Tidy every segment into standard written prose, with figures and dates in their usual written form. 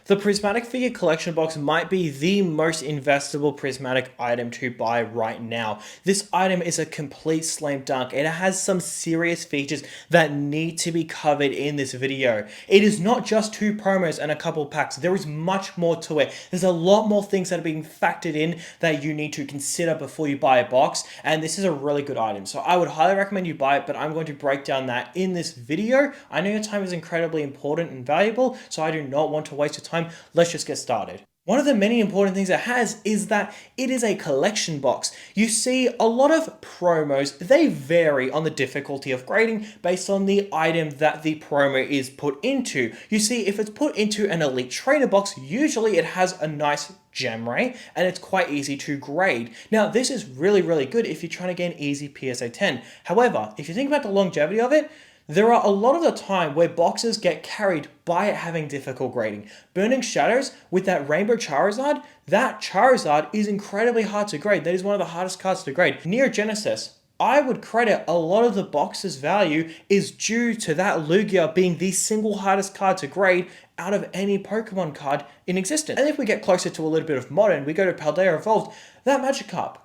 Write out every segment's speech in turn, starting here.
The Prismatic figure collection box might be the most investable Prismatic item to buy right now. This item is a complete slam dunk. It has some serious features that need to be covered in this video. It is not just 2 promos and a couple packs. There is much more to it. There's a lot more things that are being factored in that you need to consider before you buy a box, and this is a really good item. So I would highly recommend you buy it, but I'm going to break down that in this video. I know your time is incredibly important and valuable, so I do not want to waste your time. Let's just get started. One of the many important things it has is that it is a collection box. You see a lot of promos, they vary on the difficulty of grading based on the item that the promo is put into. You see, if it's put into an elite trainer box, usually it has a nice gem rate and it's quite easy to grade. Now, this is really good if you're trying to get an easy PSA 10. However, if you think about the longevity of it, there are a lot of the time where boxes get carried by it having difficult grading. Burning Shadows with that Rainbow Charizard, that Charizard is incredibly hard to grade. That is one of the hardest cards to grade. Near Genesis, I would credit a lot of the box's value is due to that Lugia being the single hardest card to grade out of any Pokemon card in existence. And if we get closer to a little bit of modern, we go to Paldea Evolved, that Magikarp.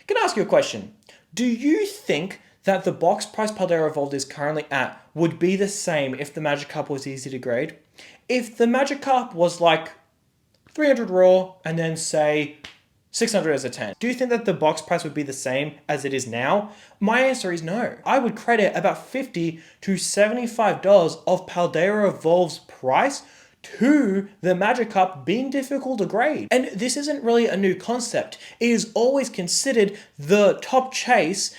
Can I ask you a question? Do you think that the box price Paldea Evolved is currently at would be the same if the Magikarp was easy to grade? If the Magikarp was like 300 raw and then say 600 as a 10, do you think that the box price would be the same as it is now? My answer is no. I would credit about $50 to $75 of Paldea Evolved's price to the Magikarp being difficult to grade. And this isn't really a new concept. It is always considered the top chase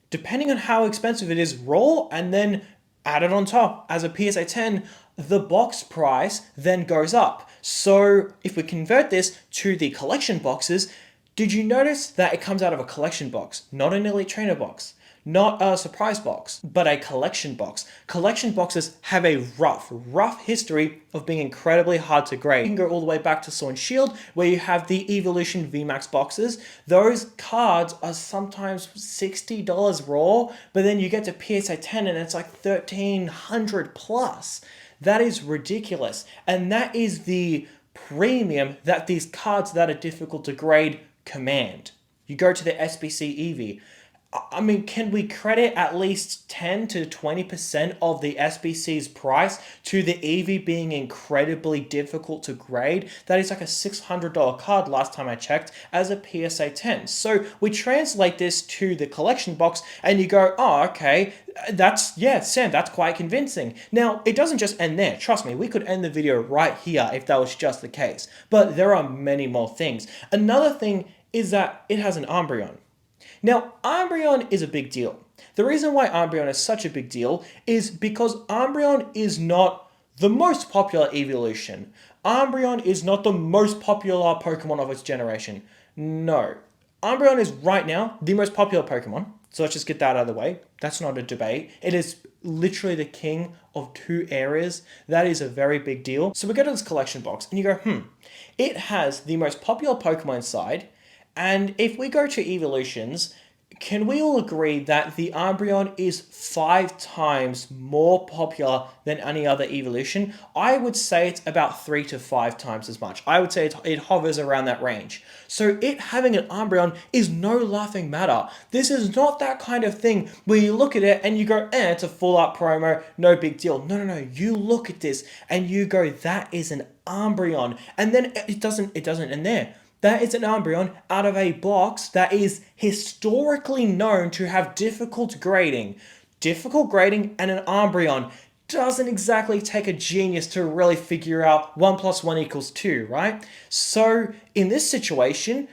depending on how expensive it is raw, and then added on top as a PSA 10, the box price then goes up. So if we convert this to the collection boxes, did you notice that it comes out of a collection box, not an elite trainer box? Not a surprise box, but a collection box. Collection boxes have a rough history of being incredibly hard to grade. You can go all the way back to Sword and Shield, where you have the Evolution VMAX boxes. Those cards are sometimes $60 raw, but then you get to PSA 10 and it's like 1,300 plus. That is ridiculous. And that is the premium that these cards that are difficult to grade command. You go to the SBC Eevee. I mean, can we credit at least 10 to 20% of the SBC's price to the Eevee being incredibly difficult to grade? That is like a $600 card last time I checked as a PSA 10. So we translate this to the collection box and you go, oh, okay, Sam, that's quite convincing. Now, it doesn't just end there. Trust me, we could end the video right here if that was just the case. But there are many more things. Another thing is that it has an Umbreon. Now, Umbreon is a big deal. The reason why Umbreon is such a big deal is because Umbreon is not the most popular evolution. Umbreon is not the most popular Pokemon of its generation. No. Umbreon is right now the most popular Pokemon. So let's just get that out of the way. That's not a debate. It is literally the king of 2 areas. That is a very big deal. So we go to this collection box and you go, it has the most popular Pokemon inside. And if we go to evolutions, can we all agree that the Umbreon is 5 times more popular than any other evolution? I would say it's about 3 to 5 times as much. I would say it hovers around that range. So it having an Umbreon is no laughing matter. This is not that kind of thing where you look at it and you go, it's a full art promo, no big deal. No. You look at this and you go, that is an Umbreon. And then it doesn't end there. That is an Umbreon out of a box that is historically known to have difficult grading. Difficult grading and an Umbreon doesn't exactly take a genius to really figure out 1 + 1 = 2, right? So in this situation,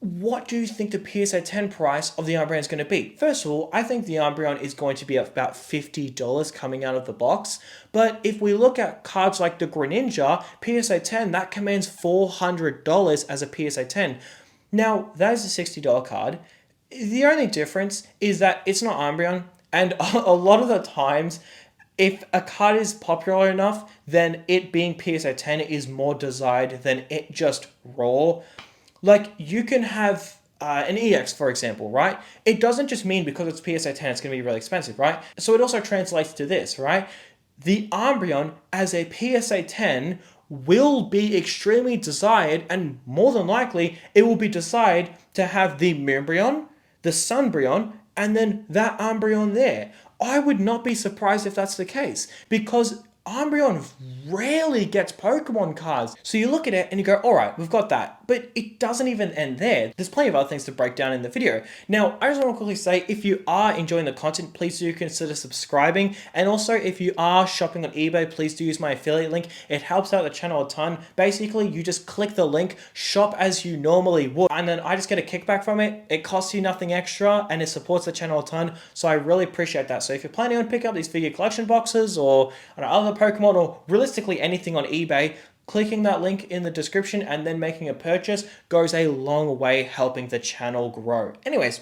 what do you think the PSA 10 price of the Umbreon is going to be? First of all, I think the Umbreon is going to be about $50 coming out of the box. But if we look at cards like the Greninja, PSA 10, that commands $400 as a PSA 10. Now, that is a $60 card. The only difference is that it's not Umbreon. And a lot of the times, if a card is popular enough, then it being PSA 10 is more desired than it just raw. Like, you can have an EX, for example, right? It doesn't just mean because it's PSA 10, it's going to be really expensive, right? So it also translates to this, right? The Umbreon as a PSA 10 will be extremely desired, and more than likely, it will be desired to have the Moonbreon, the Sunbreon, and then that Umbreon there. I would not be surprised if that's the case, because Umbreon rarely gets Pokemon cards. So you look at it and you go, alright, we've got that. But it doesn't even end there. There's plenty of other things to break down in the video. Now, I just want to quickly say, if you are enjoying the content, please do consider subscribing. And also, if you are shopping on eBay, please do use my affiliate link. It helps out the channel a ton. Basically, you just click the link, shop as you normally would, and then I just get a kickback from it. It costs you nothing extra, and it supports the channel a ton. So I really appreciate that. So if you're planning on picking up these figure collection boxes or other Pokemon, or realistically anything on eBay, clicking that link in the description and then making a purchase goes a long way helping the channel grow. Anyways,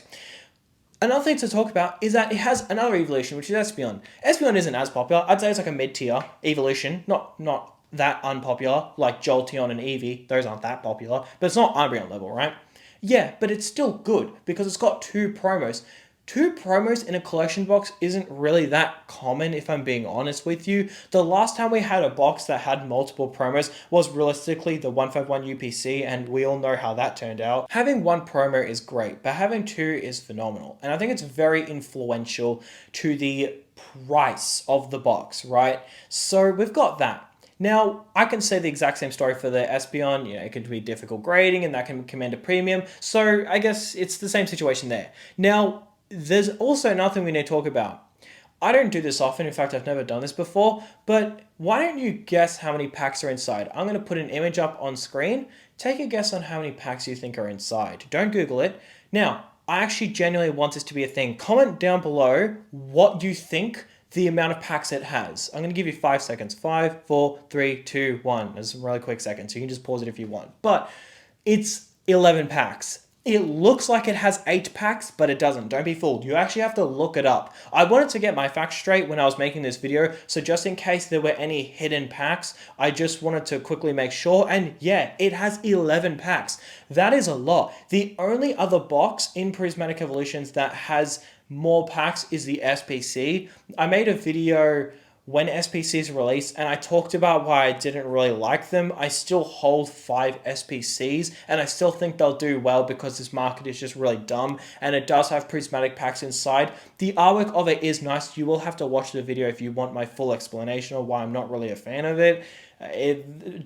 another thing to talk about is that it has another evolution, which is Espeon. Espeon isn't as popular. I'd say it's like a mid-tier evolution, not that unpopular, like Jolteon and Eevee. Those aren't that popular, but it's not Umbreon level, right? Yeah, but it's still good because it's got 2 promos. 2 promos in a collection box isn't really that common, if I'm being honest with you. The last time we had a box that had multiple promos was realistically the 151 UPC, and we all know how that turned out. Having 1 promo is great, but having 2 is phenomenal. And I think it's very influential to the price of the box, right? So we've got that. Now, I can say the exact same story for the Espeon. It could be difficult grading, and that can command a premium. So I guess it's the same situation there. Now, there's also nothing we need to talk about. I don't do this often. In fact, I've never done this before. But why don't you guess how many packs are inside? I'm going to put an image up on screen. Take a guess on how many packs you think are inside. Don't Google it. Now, I actually genuinely want this to be a thing. Comment down below what you think the amount of packs it has. I'm going to give you 5 seconds. 5, 4, 3, 2, 1. There's some really quick seconds, so you can just pause it if you want. But it's 11 packs. It looks like it has 8 packs, but it doesn't. Don't be fooled. You actually have to look it up. I wanted to get my facts straight when I was making this video, so just in case there were any hidden packs, I just wanted to quickly make sure. And yeah, it has 11 packs. That is a lot. The only other box in Prismatic Evolutions that has more packs is the SPC. I made a video when SPCs released, and I talked about why I didn't really like them. I still hold 5 SPCs, and I still think they'll do well because this market is just really dumb, and it does have prismatic packs inside. The artwork of it is nice. You will have to watch the video if you want my full explanation of why I'm not really a fan of it.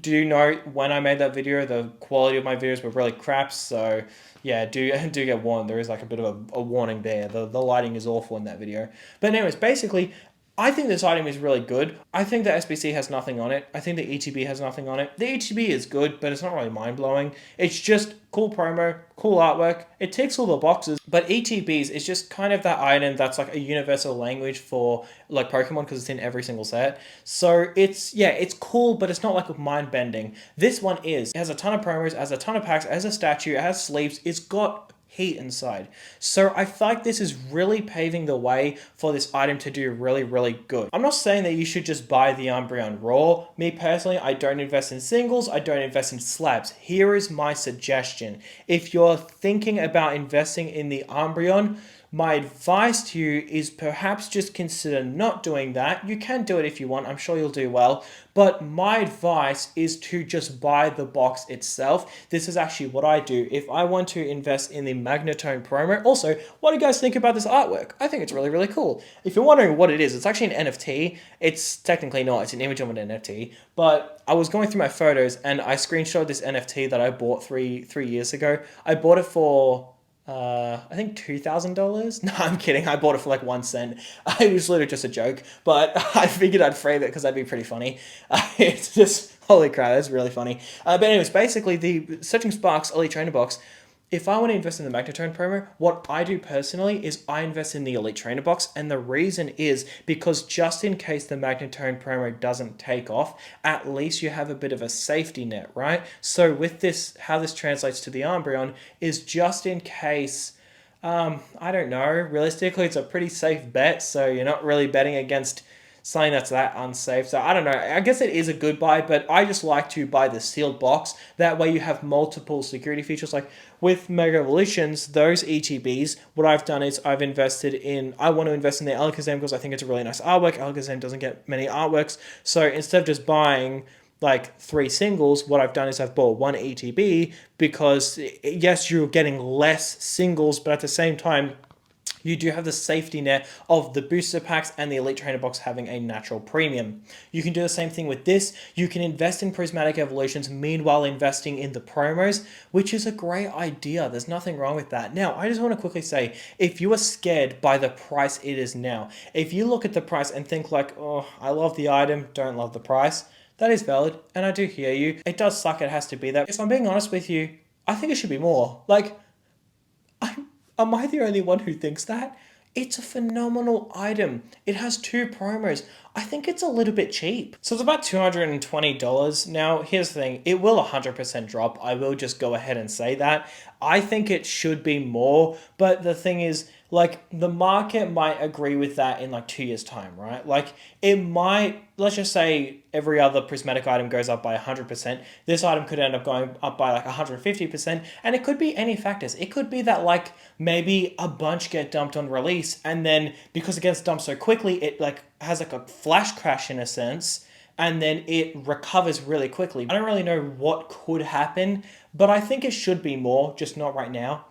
Do note, when I made that video, the quality of my videos were really crap, so yeah, do get warned. There is like a bit of a warning there. The lighting is awful in that video. But anyways, basically, I think this item is really good. I think the SBC has nothing on it. I think the ETB has nothing on it. The ETB is good, but it's not really mind-blowing. It's just cool promo, cool artwork. It ticks all the boxes, but ETBs is just kind of that item that's like a universal language for like Pokemon because it's in every single set. So it's cool, but it's not like mind-bending. This one is. It has a ton of promos, it has a ton of packs, it has a statue, it has sleeves, it's got heat inside. So I feel like this is really paving the way for this item to do really, really good. I'm not saying that you should just buy the Umbreon raw. Me personally, I don't invest in singles, I don't invest in slabs. Here is my suggestion. If you're thinking about investing in the Umbreon, my advice to you is perhaps just consider not doing that. You can do it if you want. I'm sure you'll do well. But my advice is to just buy the box itself. This is actually what I do. If I want to invest in the Magnetone promo. Also, what do you guys think about this artwork? I think it's really, really cool. If you're wondering what it is, it's actually an NFT. It's technically not. It's an image of an NFT. But I was going through my photos and I screenshot this NFT that I bought three years ago. I bought it for I think $2,000. No, I'm kidding. I bought it for like 1 cent. It was literally just a joke, but I figured I'd frame it because that'd be pretty funny. It's just, holy crap, that's really funny. But anyways, basically the Searching Sparks Elite Trainer box, if I want to invest in the Magnetone promo, what I do personally is I invest in the Elite Trainer box, and the reason is because just in case the Magnetone promo doesn't take off, at least you have a bit of a safety net, right? So with this, how this translates to the Umbreon is just in case, I don't know, realistically it's a pretty safe bet, so you're not really betting against something that's that unsafe. So I don't know, I guess it is a good buy, but I just like to buy the sealed box. That way you have multiple security features. Like with Mega Evolutions, those ETBs, what I've done is I want to invest in the Alakazam because I think it's a really nice artwork. Alakazam doesn't get many artworks. So instead of just buying like 3 singles, what I've done is I've bought 1 ETB because yes, you're getting less singles, but at the same time, you do have the safety net of the booster packs and the Elite Trainer box having a natural premium. You can do the same thing with this. You can invest in Prismatic Evolutions, meanwhile investing in the promos, which is a great idea. There's nothing wrong with that. Now, I just want to quickly say, if you are scared by the price it is now, if you look at the price and think like, oh, I love the item, don't love the price, that is valid, and I do hear you. It does suck, it has to be that. If I'm being honest with you, I think it should be more. Like, am I the only one who thinks that? It's a phenomenal item. It has 2 promos. I think it's a little bit cheap. So it's about $220. Now, here's the thing. It will 100% drop. I will just go ahead and say that. I think it should be more, but the thing is, like, the market might agree with that in like 2 years' time, right? Like, it might, let's just say every other prismatic item goes up by 100%. This item could end up going up by like 150%, and it could be any factors. It could be that like maybe a bunch get dumped on release, and then because it gets dumped so quickly, it like has like a flash crash in a sense, and then it recovers really quickly. I don't really know what could happen, but I think it should be more, just not right now.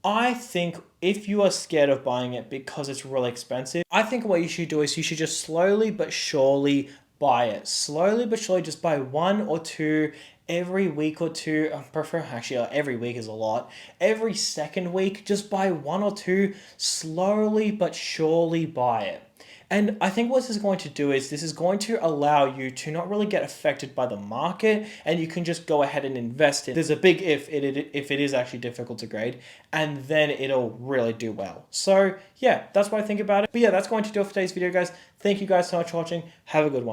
I think if you are scared of buying it because it's really expensive, I think what you should do is you should just slowly but surely buy it. Slowly but surely just buy 1 or 2 every week or 2. I prefer, actually, every week is a lot. Every second week, just buy 1 or 2. Slowly but surely buy it. And I think what this is going to do is this is going to allow you to not really get affected by the market, and you can just go ahead and invest in. There's a big if it is actually difficult to grade, and then it'll really do well. So yeah, that's what I think about it. But yeah, that's going to do it for today's video, guys. Thank you guys so much for watching. Have a good one.